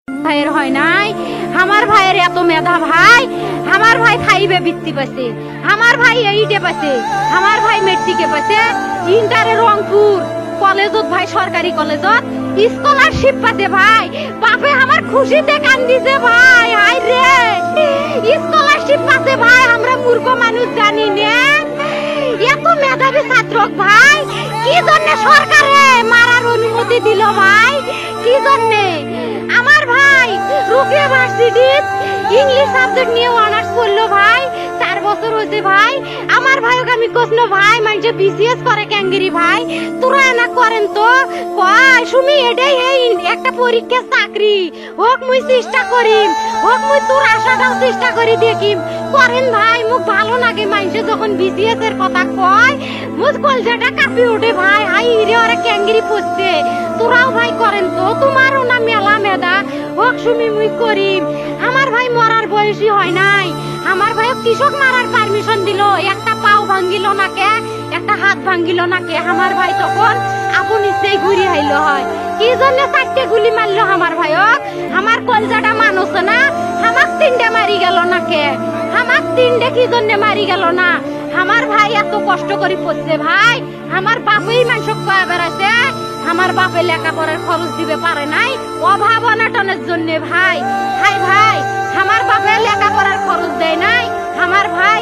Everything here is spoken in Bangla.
ভাইয়ের হয় নাই, আমার ভাইয়ের এত মেধা ভাই, আমার ভাই খাইবে বৃত্তি পাইছে, আমার ভাই এইটে পাইছে, আমার ভাই মেট্রিকে পাইছে, ইন্টারে রংপুর কলেজত ভাই সরকারি কলেজত স্কলারশিপ পাইছে ভাই। বাপে আমার খুশিতে কান্দিছে ভাই, হাই রে স্কলারশিপ পাইছে ভাই। আমরা মূর্খ মানুষ জানি না এত মেধাবী ছাত্র ভাই কি জন্য সরকারে মারার অনুমতি দিল ভাই, কি জন্য? আমার ভাই রুকিয়া ভার্সিটিত ইংলিশ সাবজেক্ট নিয়ে অনার্স করলো ভাই, 4 বছর হয়েছে ভাই। আমার ভাইকে আমি কইছিল ভাই মানে বিসিএস করে ক্যাঙ্গিরি ভাই, তোরা না করেন তো কয় সুমি এটাই এই একটা পরীক্ষা চাকরি হোক মুই চেষ্টা করিম, হোক মুই তোর আশাটাও চেষ্টা করি দেখিম করেন ভাই। মুখ ভালো লাগে মানুষে যখন বিসিএস এর কথা কয়, মুখ কলজাটা কাঁপি ওঠে ভাই, হাই রে ওরা ক্যাঙ্গিরি পড়ছে। তোরাও ভাই করেন তো, তোমারও না মেলা মেধা, হোক সুমি মুই করিম। আমার ভাই মরার বয়সী হয় নাই, আমার ভাই কৃষক মারার পারমিশন দিল, একটা পাও ভাঙ্গিল না কে, একটা হাত ভাঙ্গিল না কে। আমার ভাই তখন আপন ইচ্ছেই ঘুরি আইলো হয়, কি জন্য 4টে গুলি মারলো আমার ভাইক? আমার কলজাটা মানুষ না, আমাক 3টে মারি গেল না কে, আমাক 3টে কি জন্য মারি গেল না? আমার ভাই এত কষ্ট করে পড়ছে ভাই, আমার বাপেই মানুষ কয়ে বেড়াচ্ছে, আমার বাপে লেখাপড়ার খরচ দিবে পারে নাই অভাব অনাটনের জন্য ভাই। হাই ভাই আমার বাপে লেখাপড়ার খরচ দেয় নাই, আমার ভাই